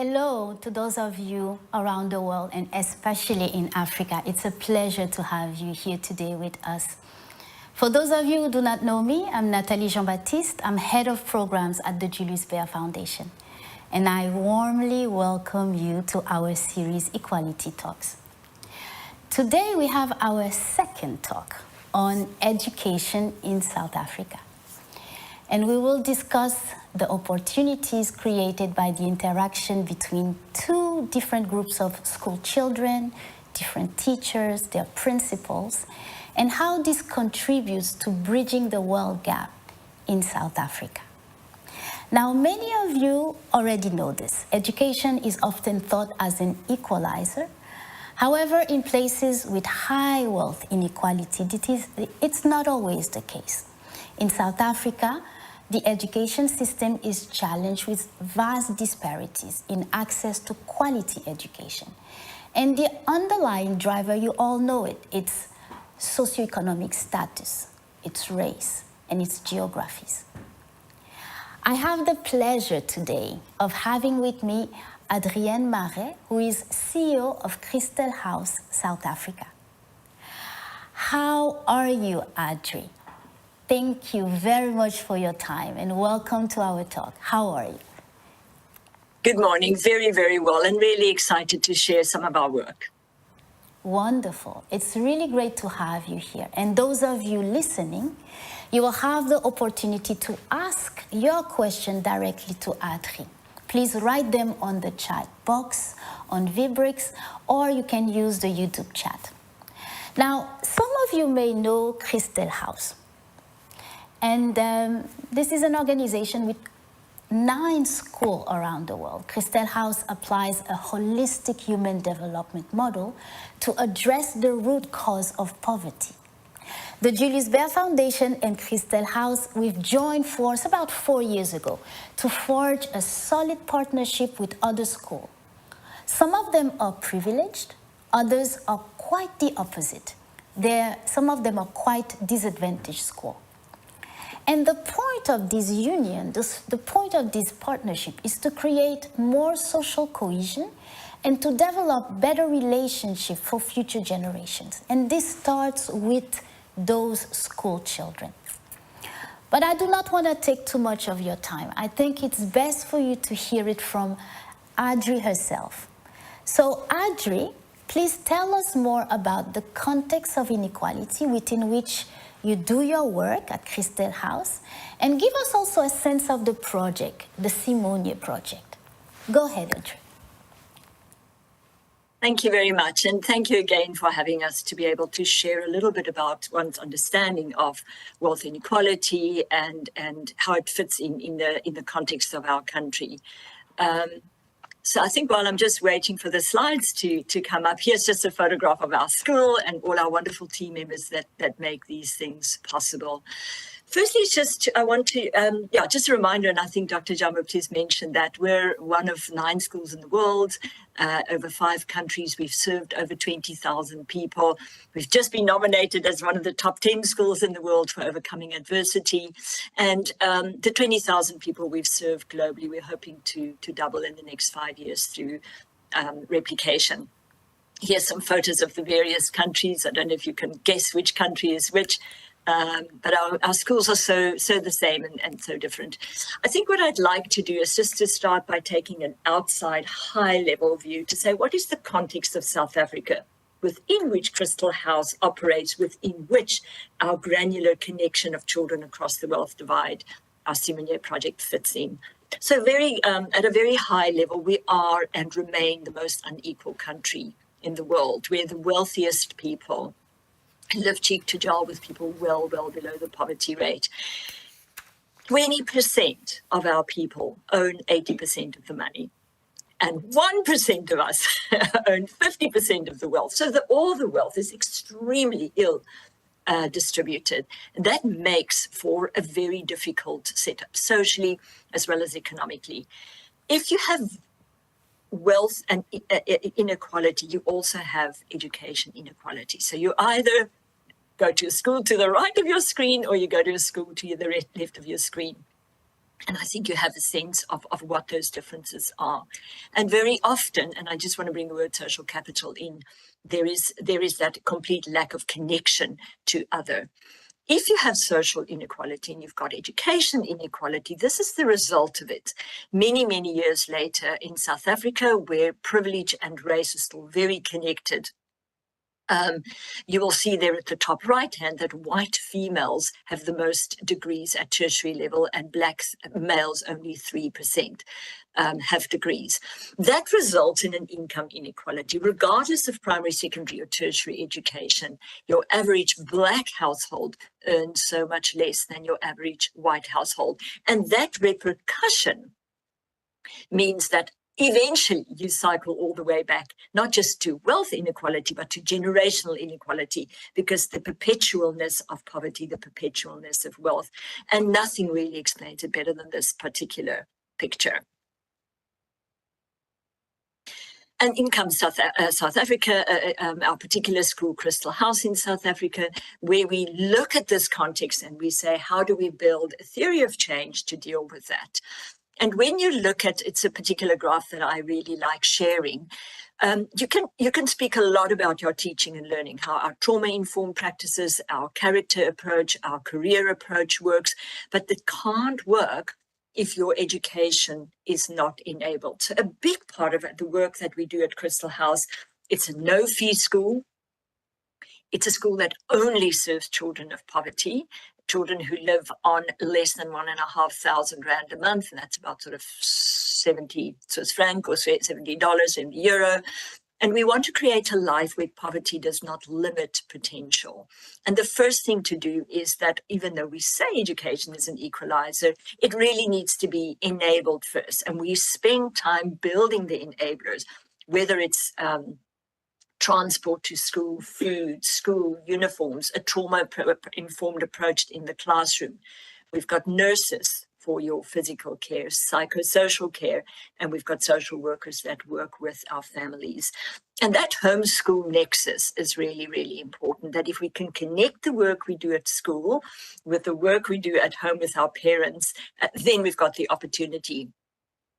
Hello to those of you around the world and especially in Africa. It's a pleasure to have you here today with us. For those of you who do not know me, I'm Nathalie Jean-Baptiste. I'm head of programs at the Julius Baer Foundation. And I warmly welcome you to our series Equality Talks. Today we have our second talk on education in South Africa. And we will discuss the opportunities created by the interaction between two different groups of school children, different teachers, their principals, and how this contributes to bridging the wealth gap in South Africa. Now, many of you already know this. Education is often thought as an equalizer. However, in places with high wealth inequality, it's not always the case. In South Africa, the education system is challenged with vast disparities in access to quality education. And the underlying driver, you all know it, it's socioeconomic status, it's race, and it's geographies. I have the pleasure today of having with me Adrienne Marais, who is CEO of Crystal House South Africa. How are you, Adri? Thank you very much for your time and welcome to our talk. How are you? Good morning. Very, very well, and really excited to share some of our work. Wonderful. It's really great to have you here. And those of you listening, you will have the opportunity to ask your question directly to Adri. Please write them on the chat box, on Vibrix, or you can use the YouTube chat. Now, some of you may know Crystal House. And this is an organization with 9 schools around the world. Crystal House applies a holistic human development model to address the root cause of poverty. The Julius Baer Foundation and Crystal House, we've joined force about 4 years ago to forge a solid partnership with other schools. Some of them are privileged, others are quite the opposite. Some of them are quite disadvantaged schools. And the point of this union, the point of this partnership is to create more social cohesion and to develop better relationships for future generations. And this starts with those school children. But I do not want to take too much of your time. I think it's best for you to hear it from Adri herself. So Adri, please tell us more about the context of inequality within which you do your work at Crystal House, and give us also a sense of the project, the Simone project. Go ahead, Adri. Thank you very much, and thank you again for having us to be able to share a little bit about one's understanding of wealth inequality and how it fits in the context of our country. So I think while I'm just waiting for the slides to come up, here's just a photograph of our school and all our wonderful team members that make these things possible. Firstly, I want to, just a reminder, and I think Dr. Jean-Baptiste mentioned that we're one of 9 schools in the world, over 5 countries. We've served over 20,000 people. We've just been nominated as one of the top 10 schools in the world for overcoming adversity. And the 20,000 people we've served globally, we're hoping to double in the next 5 years through replication. Here's some photos of the various countries. I don't know if you can guess which country is which. But our schools are so the same and so different. I think what I'd like to do is just to start by taking an outside high-level view to say, what is the context of South Africa within which Crystal House operates, within which our granular connection of children across the wealth divide, our Simone project, fits in. So at a very high level, we are and remain the most unequal country in the world. We're the wealthiest people live cheek to jowl with people well below the poverty rate. 20% of our people own 80% of the money, and 1% of us own 50% of the wealth. So all the wealth is extremely ill distributed. And that makes for a very difficult setup, socially as well as economically. If you have wealth and inequality, you also have education inequality. So you either go to a school to the right of your screen or you go to a school to the left of your screen. And I think you have a sense of what those differences are. And very often, and I just want to bring the word social capital in, there is that complete lack of connection to other. If you have social inequality and you've got education inequality, this is the result of it. Many, many years later in South Africa, where privilege and race are still very connected, you will see there at the top right hand that white females have the most degrees at tertiary level and black males only 3% have degrees. That results in an income inequality. Regardless of primary, secondary or tertiary education, your average black household earns so much less than your average white household. And that repercussion means that eventually you cycle all the way back, not just to wealth inequality, but to generational inequality, because the perpetualness of poverty, the perpetualness of wealth, and nothing really explains it better than this particular picture. And in comes South Africa, our particular school, Crystal House in South Africa, where we look at this context and we say, how do we build a theory of change to deal with that? And when you look at, it's a particular graph that I really like sharing, you can speak a lot about your teaching and learning, how our trauma-informed practices, our character approach, our career approach works, but it can't work if your education is not enabled. So a big part of it, the work that we do at Crystal House, it's a no-fee school. It's a school that only serves children of poverty, children who live on less than 1,500 Rand a month, and that's about sort of 70 Swiss franc or $70 in euro. And we want to create a life where poverty does not limit potential. And the first thing to do is that even though we say education is an equalizer, it really needs to be enabled first. And we spend time building the enablers, whether it's transport to school, food, school uniforms, a trauma-informed approach in the classroom. We've got nurses for your physical care, psychosocial care, and we've got social workers that work with our families. And that homeschool nexus is really, really important, that if we can connect the work we do at school with the work we do at home with our parents, then we've got the opportunity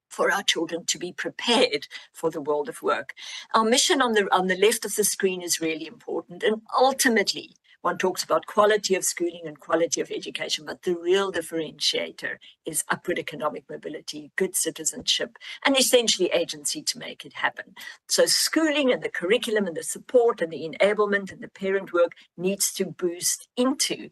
for our children to be prepared for the world of work. Our mission on the left of the screen is really important. And ultimately, one talks about quality of schooling and quality of education, but the real differentiator is upward economic mobility, good citizenship, and essentially agency to make it happen. So schooling and the curriculum and the support and the enablement and the parent work needs to boost into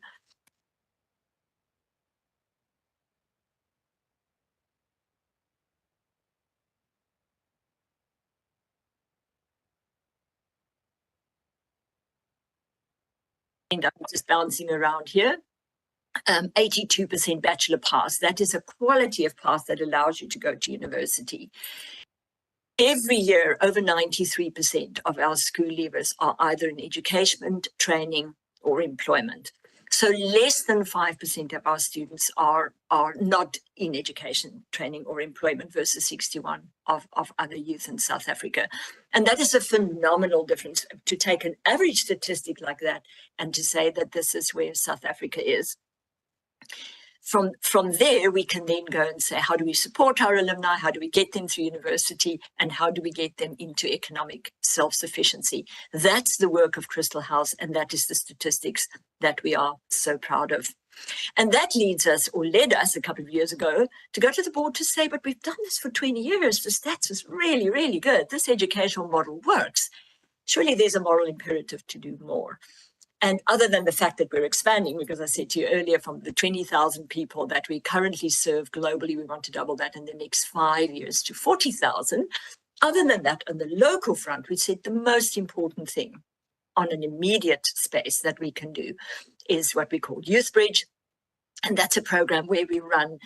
and I'm just bouncing around here. 82% bachelor pass. That is a quality of pass that allows you to go to university. Every year, over 93% of our school leavers are either in education, training, or employment. So less than 5% of our students are not in education, training, or employment versus 61 of other youth in South Africa. And that is a phenomenal difference to take an average statistic like that and to say that this is where South Africa is. From there, we can then go and say, how do we support our alumni? How do we get them through university? And how do we get them into economic self-sufficiency? That's the work of Crystal House, and that is the statistics that we are so proud of. And that leads us, or led us a couple of years ago, to go to the board to say, but we've done this for 20 years. The stats is really, really good. This educational model works. Surely there's a moral imperative to do more. And other than the fact that we're expanding, because I said to you earlier, from the 20,000 people that we currently serve globally, we want to double that in the next 5 years to 40,000. Other than that, on the local front, we said the most important thing on an immediate space that we can do is what we call Youth Bridge. And that's a program where we run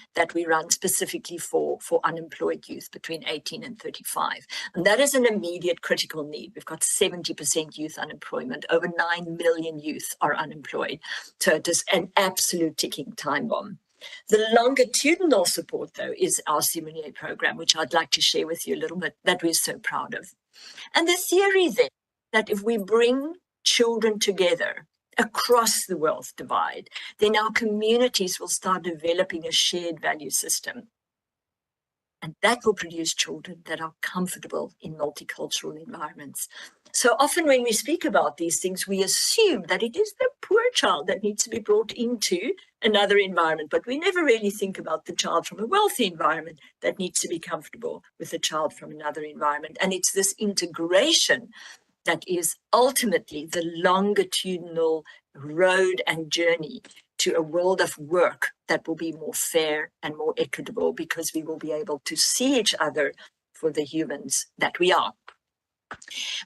specifically for unemployed youth between 18 and 35. And that is an immediate critical need. We've got 70% youth unemployment. Over 9 million youth are unemployed. So it is an absolute ticking time bomb. The longitudinal support, though, is our Simonier program, which I'd like to share with you a little bit, that we're so proud of. And the theory then, that if we bring children together across the wealth divide, then our communities will start developing a shared value system. And that will produce children that are comfortable in multicultural environments. So often when we speak about these things, we assume that it is the poor child that needs to be brought into another environment, but we never really think about the child from a wealthy environment that needs to be comfortable with a child from another environment. And it's this integration that is ultimately the longitudinal road and journey to a world of work that will be more fair and more equitable, because we will be able to see each other for the humans that we are.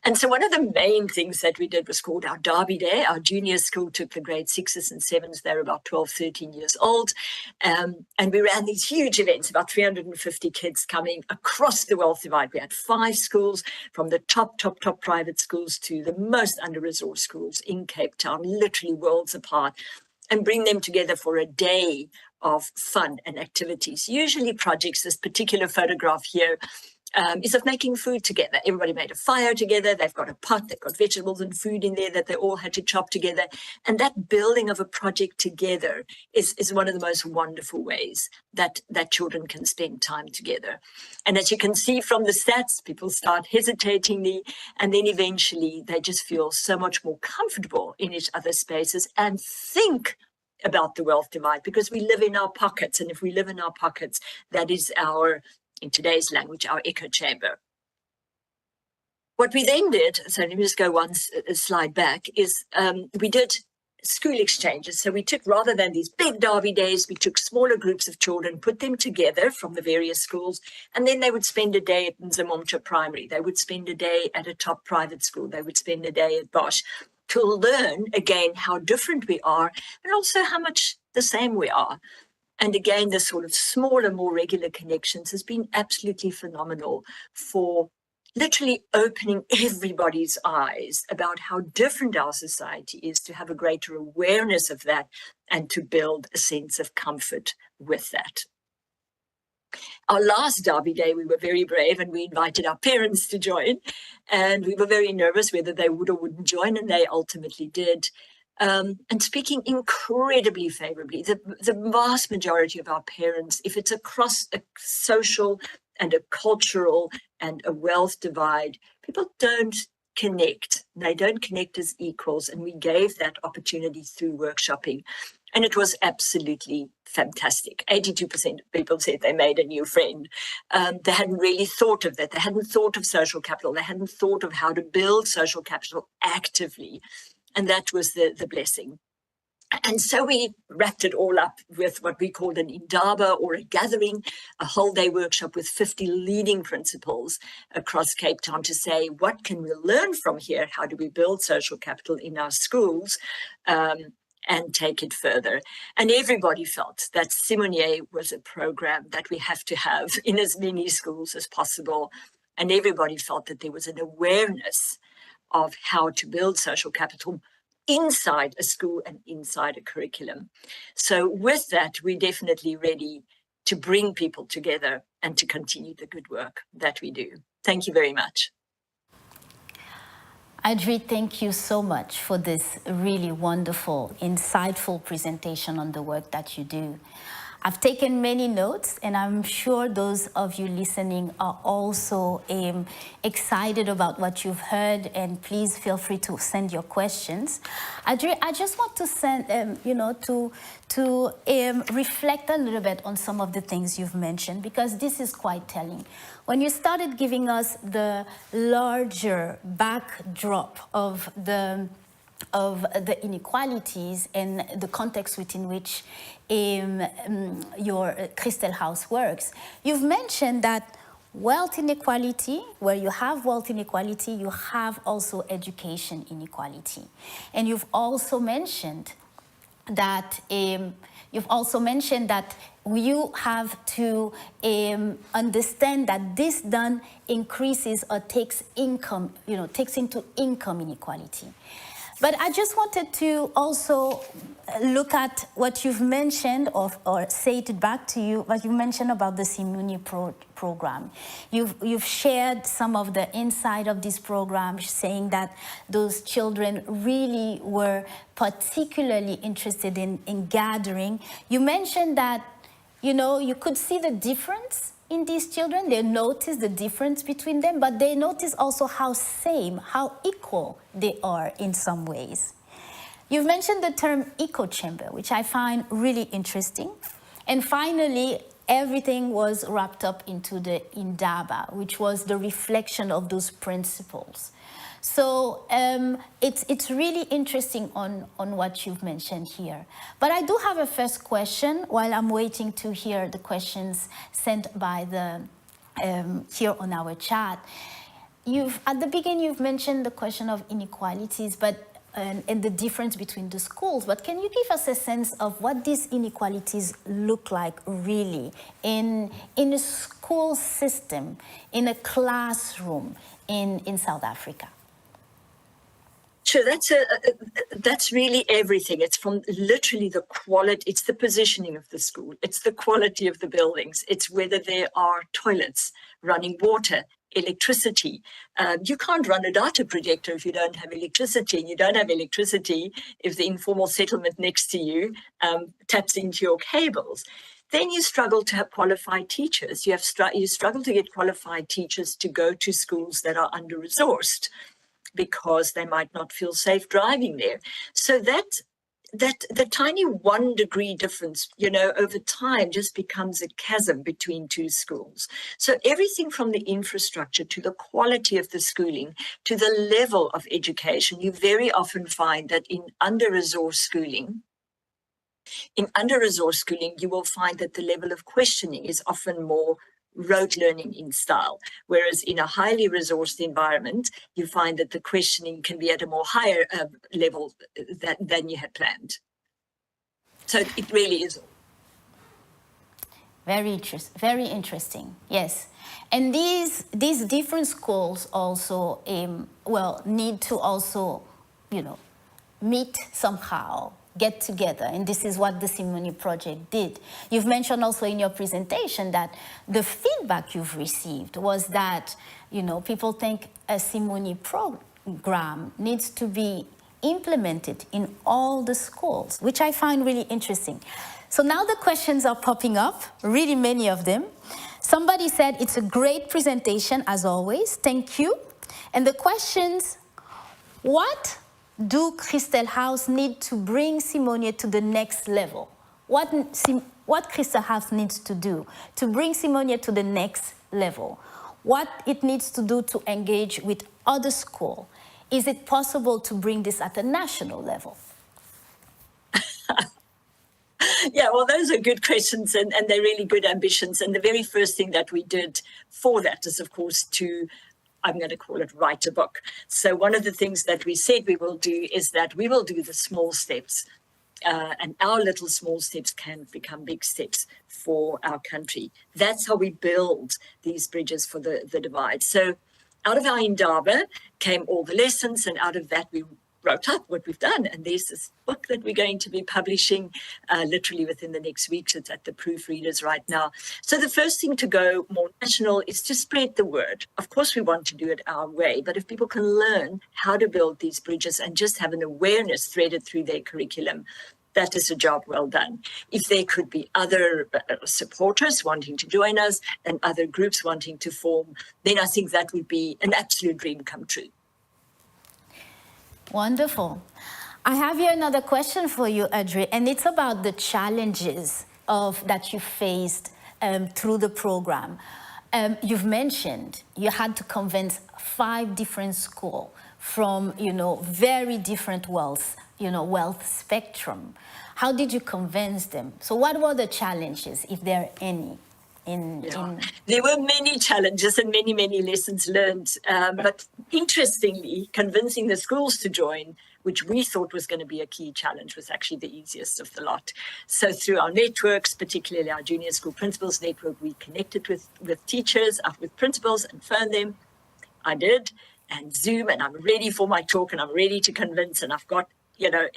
And so one of the main things that we did was called our Derby Day. Our junior school took the grade 6s and 7s. They're about 12, 13 years old. And we ran these huge events, about 350 kids coming across the wealth divide. We had 5 schools, from the top private schools to the most under-resourced schools in Cape Town, literally worlds apart, and bring them together for a day of fun and activities, usually projects. This particular photograph here is of making food together. Everybody made a fire together. They've got a pot, they've got vegetables and food in there that they all had to chop together. And that building of a project together is one of the most wonderful ways that children can spend time together. And as you can see from the stats, people start hesitatingly, and then eventually they just feel so much more comfortable in each other's spaces and think about the wealth divide, because we live in our pockets. And if we live in our pockets, that is our, in today's language, our echo chamber. What we then did, so let me just go one slide back, is we did school exchanges. So we took, rather than these big Derby days, we took smaller groups of children, put them together from the various schools, and then they would spend a day at Nzimomcha Primary. They would spend a day at a top private school. They would spend a day at Bosch, to learn, again, how different we are, and also how much the same we are. And again, this sort of smaller, more regular connections has been absolutely phenomenal for literally opening everybody's eyes about how different our society is, to have a greater awareness of that and to build a sense of comfort with that. Our last Derby Day, we were very brave and we invited our parents to join. And we were very nervous whether they would or wouldn't join, and they ultimately did. And speaking incredibly favorably, the vast majority of our parents, if it's across a social and a cultural and a wealth divide, people don't connect. They don't connect as equals. And we gave that opportunity through workshopping. And it was absolutely fantastic. 82% of people said they made a new friend. They hadn't really thought of that. They hadn't thought of social capital. They hadn't thought of how to build social capital actively. And that was the blessing. And so we wrapped it all up with what we called an indaba, or a gathering, a whole day workshop with 50 leading principals across Cape Town to say, what can we learn from here? How do we build social capital in our schools? And take it further. And everybody felt that Simonier was a program that we have to have in as many schools as possible. And everybody felt that there was an awareness of how to build social capital inside a school and inside a curriculum. So with that, we're definitely ready to bring people together and to continue the good work that we do. Thank you very much. Adri, thank you so much for this really wonderful, insightful presentation on the work that you do. I've taken many notes, and I'm sure those of you listening are also excited about what you've heard, and please feel free to send your questions. Adri, I just want to send, reflect a little bit on some of the things you've mentioned, because this is quite telling. When you started giving us the larger backdrop of the inequalities and the context within which your Crystal House works, you've mentioned that wealth inequality, where you have wealth inequality, you have also education inequality. And you've also mentioned that you have to understand that this then increases or takes into income inequality. But I just wanted to also look at what you've mentioned or say it back to you, what you mentioned about the Simuni program. You've shared some of the inside of this program, saying that those children really were particularly interested in gathering. You mentioned that, you could see the difference in these children. They notice the difference between them, but they notice also how equal they are in some ways. You've mentioned the term echo chamber, which I find really interesting. And finally, everything was wrapped up into the Indaba, which was the reflection of those principles. So it's really interesting on what you've mentioned here. But I do have a first question while I'm waiting to hear the questions sent by the here on our chat. At the beginning, you've mentioned the question of inequalities, and the difference between the schools. But can you give us a sense of what these inequalities look like really in a school system, in a classroom in South Africa? Sure, that's really everything. It's from literally the quality, it's the positioning of the school, it's the quality of the buildings, it's whether there are toilets, running water, electricity. You can't run a data projector if you don't have electricity, and you don't have electricity if the informal settlement next to you taps into your cables. Then you struggle to have qualified teachers. You struggle to get qualified teachers to go to schools that are under-resourced, because they might not feel safe driving there. So that the tiny 1 degree difference, over time just becomes a chasm between two schools. So everything from the infrastructure to the quality of the schooling to the level of education, you very often find that in under-resourced schooling, you will find that the level of questioning is often more rote learning in style, whereas in a highly resourced environment, you find that the questioning can be at a more higher level than you had planned. So it really is. Very interesting, yes. And these different schools also, need to also, meet somehow, get together, and this is what the Simuni project did. You've mentioned also in your presentation that the feedback you've received was that, people think a Simuni program needs to be implemented in all the schools, which I find really interesting. So now the questions are popping up, really many of them. Somebody said, it's a great presentation as always, thank you. And the questions, what do Crystal House need to bring Simonia to the next level? What Crystal House needs to do to bring Simonia to the next level? What it needs to do to engage with other schools? Is it possible to bring this at a national level? Yeah, well, those are good questions and they're really good ambitions. And the very first thing that we did for that is, of course, I'm going to call it write a book. So one of the things that we said we will do is that we will do the small steps, and our little small steps can become big steps for our country. That's how we build these bridges for the divide. So out of our Indaba came all the lessons, and out of that we wrote up what we've done. And there's this book that we're going to be publishing literally within the next weeks. It's at the proofreaders right now. So the first thing to go more national is to spread the word. Of course, we want to do it our way, but if people can learn how to build these bridges and just have an awareness threaded through their curriculum, that is a job well done. If there could be other supporters wanting to join us and other groups wanting to form, then I think that would be an absolute dream come true. Wonderful. I have here another question for you, Audrey, and it's about the challenges that you faced through the program. You've mentioned you had to convince 5 different schools from, very different wealth spectrum. How did you convince them? So what were the challenges, if there are any? There were many challenges and many, many lessons learned. But interestingly, convincing the schools to join, which we thought was going to be a key challenge, was actually the easiest of the lot. So through our networks, particularly our junior school principals network, we connected with teachers, with principals and phoned them. I did. and Zoom, and I'm ready for my talk, and I'm ready to convince, and I've got,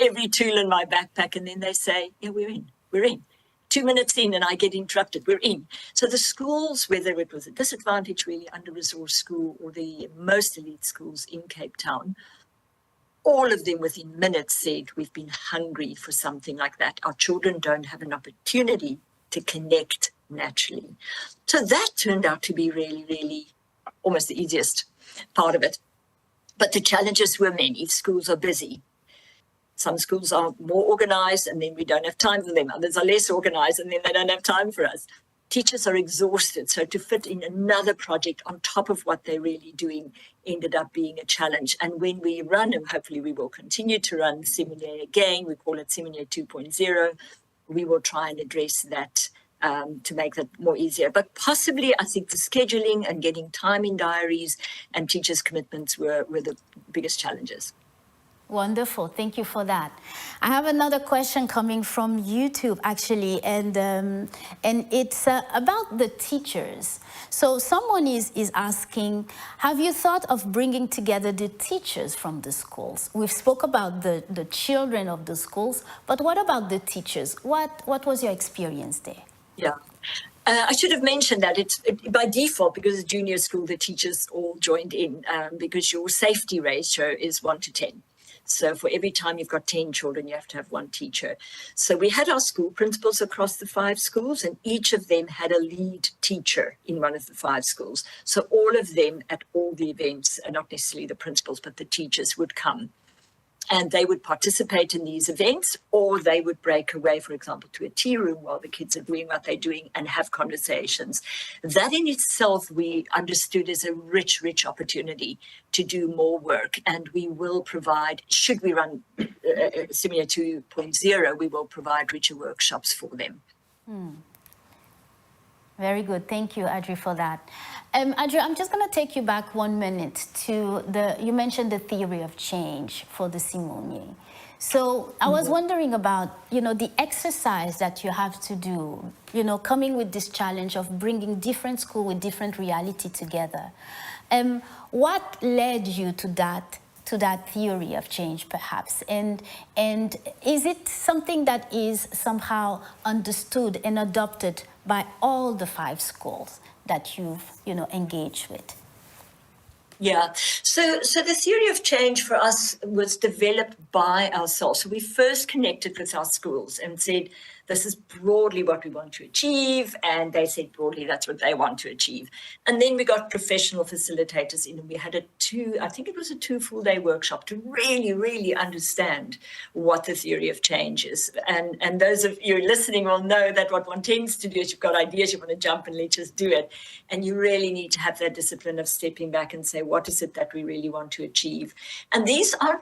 every tool in my backpack. And then they say, yeah, we're in. 2 minutes in and I get interrupted, we're in. So the schools, whether it was a disadvantaged, really under-resourced school or the most elite schools in Cape Town, all of them within minutes said, we've been hungry for something like that. Our children don't have an opportunity to connect naturally. So that turned out to be really, really almost the easiest part of it. But the challenges were many. Schools are busy. Some schools are more organized and then we don't have time for them. Others are less organized and then they don't have time for us. Teachers are exhausted. So to fit in another project on top of what they're really doing ended up being a challenge. And when we run, and hopefully we will continue to run Seminary again, we call it Seminary 2.0, we will try and address that to make that more easier. But possibly, I think the scheduling and getting time in diaries and teachers' commitments were the biggest challenges. Wonderful. Thank you for that. I have another question coming from YouTube, actually, and it's about the teachers. So someone is asking, have you thought of bringing together the teachers from the schools? We've spoke about the children of the schools, but what about the teachers? What was your experience there? Yeah. I should have mentioned that it's by default, because it's junior school, the teachers all joined in because your safety ratio is 1 to 10. So for every time you've got 10 children, you have to have one teacher. So we had our school principals across the 5 schools, and each of them had a lead teacher in one of the 5 schools. So all of them at all the events, and not necessarily the principals, but the teachers would come. And they would participate in these events, or they would break away, for example, to a tea room while the kids are doing what they're doing and have conversations. That in itself, we understood as a rich, rich opportunity to do more work. And we will provide, should we run Seminary 2.0, we will provide richer workshops for them. Very good. Thank you, Adri, for that. Adri, I'm just going to take you back 1 minute to you mentioned the theory of change for the Simonier. So I was wondering about, the exercise that you have to do, coming with this challenge of bringing different school with different reality together. What led you to that theory of change, perhaps? And is it something that is somehow understood and adopted by all the 5 schools that you've, engaged with? Yeah, so the theory of change for us was developed by ourselves. So we first connected with our schools and said, this is broadly what we want to achieve. And they said broadly that's what they want to achieve. And then we got professional facilitators in, and we had a 2 full-day workshop to really, really understand what the theory of change is. And those of you listening will know that what one tends to do is you've got ideas, you want to jump and let's just do it. And you really need to have that discipline of stepping back and say, what is it that we really want to achieve? And these aren't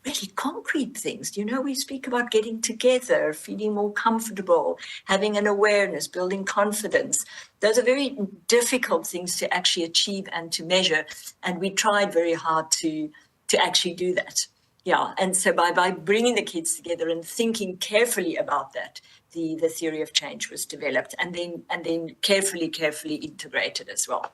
really concrete things. We speak about getting together, feeling more comfortable, having an awareness, building confidence. Those are very difficult things to actually achieve and to measure. And we tried very hard to actually do that. Yeah. And so by bringing the kids together and thinking carefully about that, the theory of change was developed and then carefully integrated as well.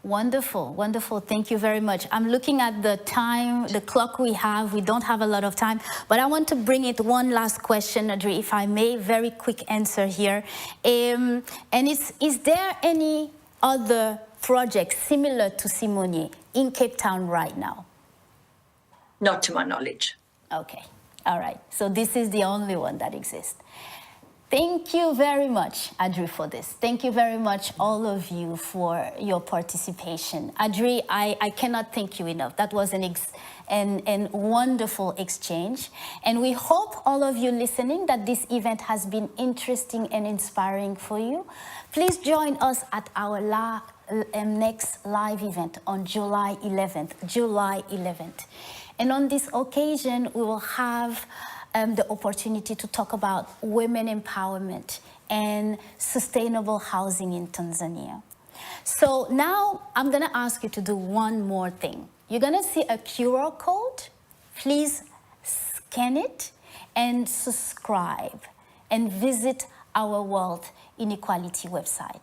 Wonderful, wonderful. Thank you very much. I'm looking at the time, the clock we have. We don't have a lot of time, but I want to bring it one last question, Adri, if I may. Very quick answer here. And is there any other project similar to Simonier in Cape Town right now? Not to my knowledge. Okay, all right. So this is the only one that exists. Thank you very much, Adri, for this. Thank you very much, all of you, for your participation. Adri, I cannot thank you enough. That was an wonderful exchange. And we hope, all of you listening, that this event has been interesting and inspiring for you. Please join us at our next live event on July 11th. And on this occasion, we will have the opportunity to talk about women empowerment and sustainable housing in Tanzania. So now I'm going to ask you to do one more thing. You're going to see a QR code. Please scan it and subscribe and visit our Wealth Inequality website.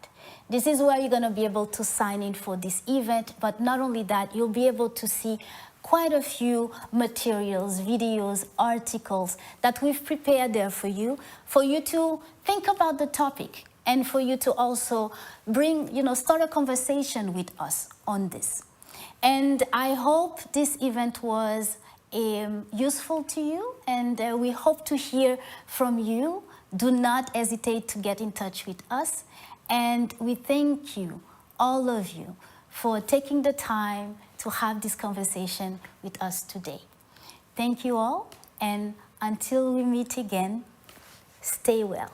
This is where you're going to be able to sign in for this event, but not only that, you'll be able to see quite a few materials, videos, articles that we've prepared there for you to think about the topic and for you to also bring, start a conversation with us on this. And I hope this event was useful to you, and we hope to hear from you. Do not hesitate to get in touch with us. And we thank you, all of you, for taking the time to have this conversation with us today. Thank you all, and until we meet again, stay well.